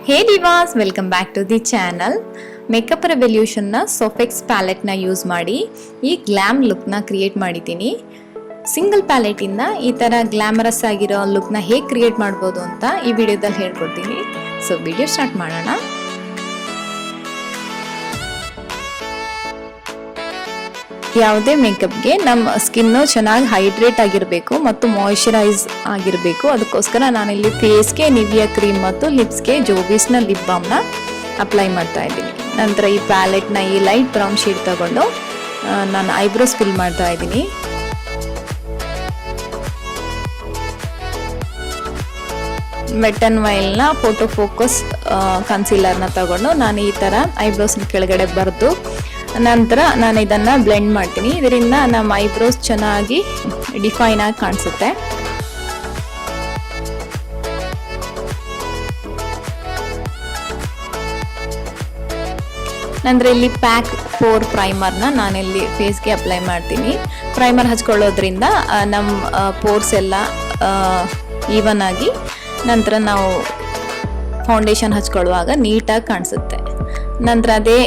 Hey divas, welcome back to the channel. Makeup ರೆವಲ್ಯೂಷನ್ನ Soph X ಪ್ಯಾಲೆಟ್ನ use ಮಾಡಿ ಈ ಗ್ಲಾಮ್ ಲುಕ್ನ ಕ್ರಿಯೇಟ್ ಮಾಡಿದ್ದೀನಿ. ಸಿಂಗಲ್ ಪ್ಯಾಲೆಟಿಂದ ಈ ಥರ ಗ್ಲಾಮರಸ್ ಆಗಿರೋ ಲುಕ್ನ ಹೇಗೆ ಕ್ರಿಯೇಟ್ ಮಾಡ್ಬೋದು ಅಂತ ಈ ವಿಡಿಯೋದಲ್ಲಿ ಹೇಳ್ಕೊಡ್ತೀನಿ. ಸೊ ವಿಡಿಯೋ ಸ್ಟಾರ್ಟ್ ಮಾಡೋಣ. ಯಾವುದೇ ಮೇಕಪ್ಗೆ ನಮ್ಮ ಸ್ಕಿನ್ನು ಚೆನ್ನಾಗಿ ಹೈಡ್ರೇಟ್ ಆಗಿರಬೇಕು ಮತ್ತು ಮಾಯಿಶ್ಚರೈಸ್ ಆಗಿರಬೇಕು. ಅದಕ್ಕೋಸ್ಕರ ನಾನಿಲ್ಲಿ ಫೇಸ್ಗೆ ನಿವಿಯಾ ಕ್ರೀಮ್ ಮತ್ತು ಲಿಪ್ಸ್ಗೆ ಜೋಬಿಸ್ನ ಲಿಪ್ ಬಾಮ್ನ ಅಪ್ಲೈ ಮಾಡ್ತಾ ಇದ್ದೀನಿ. ನಂತರ ಈ ಪ್ಯಾಲೆಟ್ನ ಈ ಲೈಟ್ ಬ್ರೌನ್ ಶೇಡ್ ತಗೊಂಡು ನಾನು ಐಬ್ರೋಸ್ ಫಿಲ್ ಮಾಡ್ತಾ ಇದ್ದೀನಿ. ವೆಟ್ ಆ್ಯಂಡ್ ವೈಲ್ನ ಫೋಟೋ ಫೋಕಸ್ ಕನ್ಸೀಲರ್ನ ತಗೊಂಡು ನಾನು ಈ ಥರ ಐಬ್ರೋಸ್ನ ಕೆಳಗಡೆ ಬರೆದು ನಂತರ ನಾನು ಇದನ್ನು ಬ್ಲೆಂಡ್ ಮಾಡ್ತೀನಿ. ಇದರಿಂದ ನಮ್ಮ ಐಬ್ರೋಸ್ ಚೆನ್ನಾಗಿ ಡಿಫೈನ್ ಆಗಿ ಕಾಣಿಸುತ್ತೆ. ನಂತರ ಇಲ್ಲಿ ಪ್ಯಾಕ್ ಪೋರ್ ಪ್ರೈಮರ್ನ ನಾನಿಲ್ಲಿ ಫೇಸ್ಗೆ ಅಪ್ಲೈ ಮಾಡ್ತೀನಿ. ಪ್ರೈಮರ್ ಹಚ್ಕೊಳ್ಳೋದ್ರಿಂದ ನಮ್ಮ ಪೋರ್ಸ್ ಎಲ್ಲ ಈವನ್ ಆಗಿ ನಂತರ ನಾವು ಫೌಂಡೇಶನ್ ಹಚ್ಕೊಳ್ಳುವಾಗ ನೀಟಾಗಿ ಕಾಣಿಸುತ್ತೆ. ನಂತರ ಅದೇ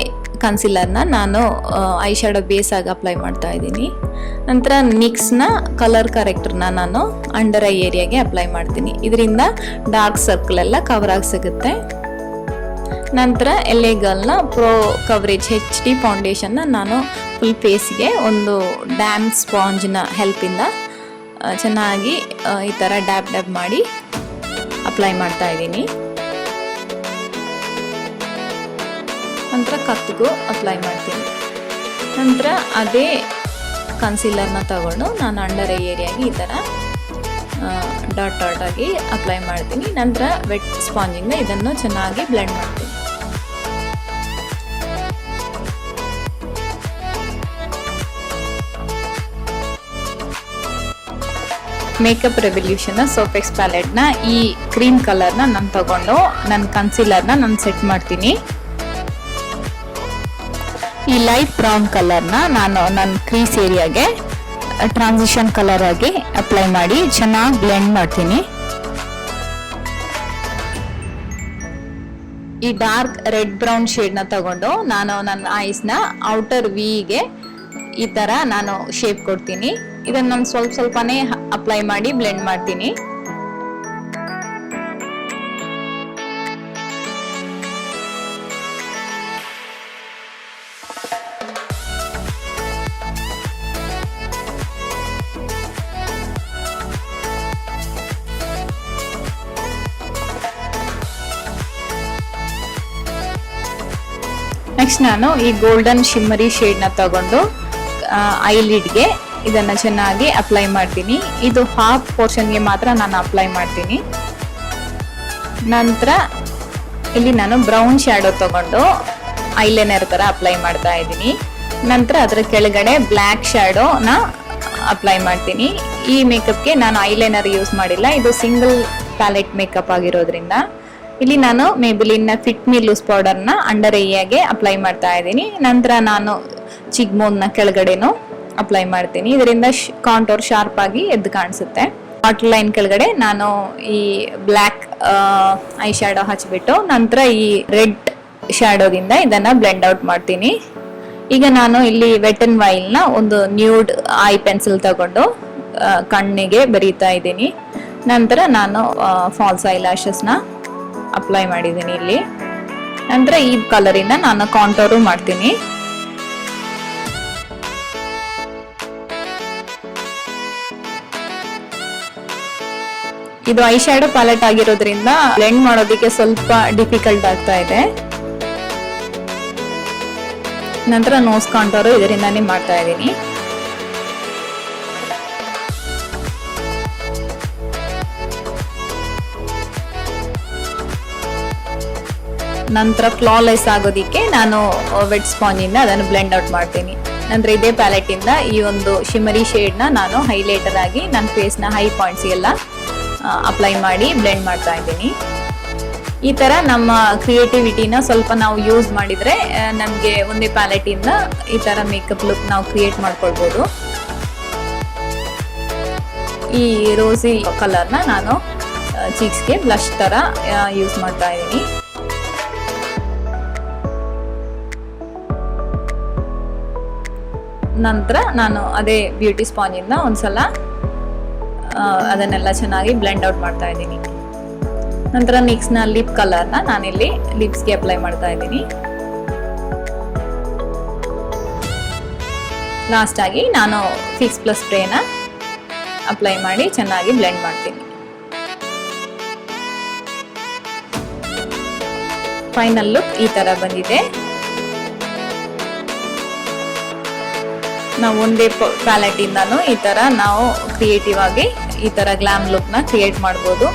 ಕನ್ಸಿಲರ್ನ ನಾನು ಐ ಶ್ಯಾಡೋ ಬೇಸ್ ಆಗಿ ಅಪ್ಲೈ ಮಾಡ್ತಾ ಇದ್ದೀನಿ. ನಂತರ ನಿಕ್ಸ್ನ ಕಲರ್ ಕರೆಕ್ಟರ್ನ ನಾನು ಅಂಡರ್ ಐ ಏರಿಯಾಗೆ ಅಪ್ಲೈ ಮಾಡ್ತೀನಿ. ಇದರಿಂದ ಡಾರ್ಕ್ ಸರ್ಕಲ್ ಎಲ್ಲ ಕವರ್ ಆಗಿ ಸಿಗುತ್ತೆ. ನಂತರ LA ಗರ್ಲ್ನ ಪ್ರೋ ಕವರೇಜ್ HD ಫೌಂಡೇಶನ್ನ ನಾನು ಫುಲ್ ಫೇಸ್ಗೆ ಒಂದು ಡ್ಯಾಮ್ ಸ್ಪಾಂಜ್ನ ಹೆಲ್ಪಿಂದ ಚೆನ್ನಾಗಿ ಈ ಥರ ಡ್ಯಾಬ್ ಮಾಡಿ ಅಪ್ಲೈ ಮಾಡ್ತಾ ಇದ್ದೀನಿ. ನಂತರ ಕತ್ತಿಗೂ ಅಪ್ಲೈ ಮಾಡ್ತೀನಿ. ನಂತರ ಅದೇ ಕನ್ಸೀಲರ್ನ ತಗೊಂಡು ನಾನು ಅಂಡರ್ ಐ ಏರಿಯಾಗಿ ಈ ಥರ ಡಾಟ್ ಆಗಿ ಅಪ್ಲೈ ಮಾಡ್ತೀನಿ. ನಂತರ ವೆಟ್ ಸ್ಪಾಂಜಿಂದ ಇದನ್ನು ಚೆನ್ನಾಗಿ ಬ್ಲೆಂಡ್ ಮಾಡ್ತೀನಿ. ಮೇಕಪ್ ರೆವಲ್ಯೂಷನ್ ಸೋಫೆಕ್ಸ್ ಪ್ಯಾಲೆಟ್ನ ಈ ಕ್ರೀಮ್ ಕಲರ್ನ ನಾನು ತಗೊಂಡು ನನ್ನ ಕನ್ಸೀಲರ್ನ ನಾನು ಸೆಟ್ ಮಾಡ್ತೀನಿ. ಈ ಲೈಟ್ ಬ್ರೌನ್ ಕಲರ್ನ ನಾನು ನನ್ನ ಕ್ರೀಸ್ ಏರಿಯಾಗೆ ಟ್ರಾನ್ಸಿಷನ್ ಕಲರ್ ಆಗಿ ಅಪ್ಲೈ ಮಾಡಿ ಚೆನ್ನಾಗಿ ಬ್ಲೆಂಡ್ ಮಾಡ್ತೀನಿ. ಈ ಡಾರ್ಕ್ ರೆಡ್ ಬ್ರೌನ್ ಶೇಡ್ನ ತಗೊಂಡು ನಾನು ನನ್ನ ಐಸ್ನ ಔಟರ್ ವಿಗೆ ಈ ಥರ ನಾನು ಶೇಪ್ ಕೊಡ್ತೀನಿ. ಇದನ್ನು ನಾನು ಸ್ವಲ್ಪನೇ ಅಪ್ಲೈ ಮಾಡಿ ಬ್ಲೆಂಡ್ ಮಾಡ್ತೀನಿ. ನೆಕ್ಸ್ಟ್ ನಾನು ಈ ಗೋಲ್ಡನ್ ಶಿಮ್ಮರಿ ಶೇಡ್ನ ತಗೊಂಡು ಐಲಿಡ್ಗೆ ಇದನ್ನು ಚೆನ್ನಾಗಿ ಅಪ್ಲೈ ಮಾಡ್ತೀನಿ. ಇದು ಹಾಫ್ ಪೋರ್ಷನ್ಗೆ ಮಾತ್ರ ನಾನು ಅಪ್ಲೈ ಮಾಡ್ತೀನಿ. ನಂತರ ಇಲ್ಲಿ ನಾನು ಬ್ರೌನ್ ಶ್ಯಾಡೋ ತಗೊಂಡು ಐಲೈನರ್ ಥರ ಅಪ್ಲೈ ಮಾಡ್ತಾ ಇದ್ದೀನಿ. ನಂತರ ಅದರ ಕೆಳಗಡೆ ಬ್ಲ್ಯಾಕ್ ಶ್ಯಾಡೋನ ಅಪ್ಲೈ ಮಾಡ್ತೀನಿ. ಈ ಮೇಕಪ್ಗೆ ನಾನು ಐಲೈನರ್ ಯೂಸ್ ಮಾಡಿಲ್ಲ, ಇದು ಸಿಂಗಲ್ ಪ್ಯಾಲೆಟ್ ಮೇಕಪ್ ಆಗಿರೋದ್ರಿಂದ. ಇಲ್ಲಿ ನಾನು ಮೇಬಿಲಿನ್ನ ಫಿಟ್ ಮಿ ಲೂಸ್ ಪೌಡರ್ನ ಅಂಡರ್ ಐಯಾಗೆ ಅಪ್ಲೈ ಮಾಡ್ತಾ ಇದ್ದೀನಿ. ನಂತರ ನಾನು ಚಿಗ್ಮೋನ್ನ ಕೆಳಗಡೆನೂ ಅಪ್ಲೈ ಮಾಡ್ತೀನಿ. ಇದರಿಂದ ಕಾಂಟೋರ್ ಶಾರ್ಪ್ ಆಗಿ ಎದ್ದು ಕಾಣಿಸುತ್ತೆ. ವಾಟರ್ ಲೈನ್ ಕೆಳಗಡೆ ನಾನು ಈ ಬ್ಲ್ಯಾಕ್ ಐ ಶ್ಯಾಡೋ ಹಚ್ಬಿಟ್ಟು ನಂತರ ಈ ರೆಡ್ ಶ್ಯಾಡೋದಿಂದ ಇದನ್ನ ಬ್ಲೆಂಡ್ ಔಟ್ ಮಾಡ್ತೀನಿ. ಈಗ ನಾನು ಇಲ್ಲಿ ವೆಟ್ ಅಂಡ್ ವೈಲ್ನ ಒಂದು ನ್ಯೂಡ್ ಐ ಪೆನ್ಸಿಲ್ ತಗೊಂಡು ಕಣ್ಣಿಗೆ ಬರೀತಾ ಇದ್ದೀನಿ. ನಂತರ ನಾನು ಫಾಲ್ಸ್ ಐ ಲ್ಯಾಶಸ್ನ ಅಪ್ಲೈ ಮಾಡಿದ್ದೀನಿ ಇಲ್ಲಿ. ನಂತರ ಈ ಕಲರಿಂದ ನಾನು ಕಾಂಟೋರು ಮಾಡ್ತೀನಿ. ಇದು ಐ ಶ್ಯಾಡೋ ಪ್ಯಾಲೆಟ್ ಆಗಿರೋದ್ರಿಂದ ಬ್ಲೆಂಡ್ ಮಾಡೋದಕ್ಕೆ ಸ್ವಲ್ಪ ಡಿಫಿಕಲ್ಟ್ ಆಗ್ತಾ ಇದೆ. ನಂತರ ನೋಸ್ ಕಾಂಟೋರು ಇದರಿಂದಾನೇ ಮಾಡ್ತಾ ಇದ್ದೀನಿ. ನಂತರ ಫ್ಲಾಲೆಸ್ ಆಗೋದಿಕ್ಕೆ ನಾನು ವೆಟ್ ಸ್ಪಾಂಜಿಂದ ಅದನ್ನು ಬ್ಲೆಂಡ್ ಔಟ್ ಮಾಡ್ತೀನಿ. ನಂತರ ಇದೇ ಪ್ಯಾಲೆಟಿಂದ ಈ ಒಂದು ಶಿಮರಿ ಶೇಡ್ನ ನಾನು ಹೈಲೈಟರ್ ಆಗಿ ನನ್ನ ಫೇಸ್ನ ಹೈ ಪಾಯಿಂಟ್ಸ್ಗೆಲ್ಲ ಅಪ್ಲೈ ಮಾಡಿ ಬ್ಲೆಂಡ್ ಮಾಡ್ತಾ ಇದ್ದೀನಿ. ಈ ಥರ ನಮ್ಮ ಕ್ರಿಯೇಟಿವಿಟಿನ ಸ್ವಲ್ಪ ನಾವು ಯೂಸ್ ಮಾಡಿದರೆ ನಮಗೆ ಒಂದೇ ಪ್ಯಾಲೆಟಿಂದ ಈ ಥರ ಮೇಕಪ್ ಲುಕ್ ನಾವು ಕ್ರಿಯೇಟ್ ಮಾಡ್ಕೊಳ್ಬೋದು. ಈ ರೋಸಿ ಕಲರ್ನ ನಾನು ಚೀಕ್ಸ್ಗೆ ಬ್ಲಷ್ ಥರ ಯೂಸ್ ಮಾಡ್ತಾ ಇದ್ದೀನಿ. ನಂತರ ನಾನು ಅದೇ ಬ್ಯೂಟಿ ಸ್ಪಾಂಜಿಂದ ಒಂದ್ಸಲ ಅದನ್ನೆಲ್ಲ ಚೆನ್ನಾಗಿ ಬ್ಲೆಂಡ್ ಔಟ್ ಮಾಡ್ತಾ ಇದ್ದೀನಿ. ನಂತರ ನೆಕ್ಸ್ಟ್ ಲಿಪ್ ಕಲರ್ನ ನಾನಿಲ್ಲಿ ಲಿಪ್ಸ್ಗೆ ಅಪ್ಲೈ ಮಾಡ್ತಾ ಇದ್ದೀನಿ. ಲಾಸ್ಟ್ ಆಗಿ ನಾನು ಫಿಕ್ಸ್ ಪ್ಲಸ್ ಸ್ಪ್ರೇನ ಅಪ್ಲೈ ಮಾಡಿ ಚೆನ್ನಾಗಿ ಬ್ಲೆಂಡ್ ಮಾಡ್ತೀನಿ. ಫೈನಲ್ ಲುಕ್ ಈ ತರ ಬಂದಿದೆ. ನಾವು ಒಂದೇ ಪ್ಯಾಲೆಟ್ ಇಂದಾನು ಈ ತರ ನಾವು ಕ್ರಿಯೇಟಿವ್ ಆಗಿ ಈ ತರ ಗ್ಲಾಮ್ ಲುಕ್ ನ ಕ್ರಿಯೇಟ್ ಮಾಡಬಹುದು.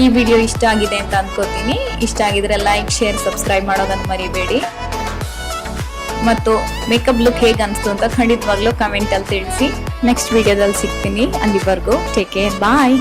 ಈ ವಿಡಿಯೋ ಇಷ್ಟ ಆಗಿದೆ ಅಂತ ಅನ್ಕೋತೀನಿ. ಇಷ್ಟ ಆಗಿದ್ರೆ ಲೈಕ್, ಶೇರ್, ಸಬ್ಸ್ಕ್ರೈಬ್ ಮಾಡೋದನ್ನ ಮರಿಬೇಡಿ. ಮತ್ತು ಮೇಕಪ್ ಲುಕ್ ಹೇಗೆ ಅನಿಸ್ತು ಅಂತ ಖಂಡಿತವಾಗ್ಲೂ ಕಮೆಂಟ್ ಅಲ್ಲಿ ತಿಳಿಸಿ. ನೆಕ್ಸ್ಟ್ ವಿಡಿಯೋದಲ್ಲಿ ಸಿಗ್ತೀನಿ. ಅಲ್ಲಿವರೆಗೂ ಟೇಕ್ ಕೇರ್, ಬಾಯ್.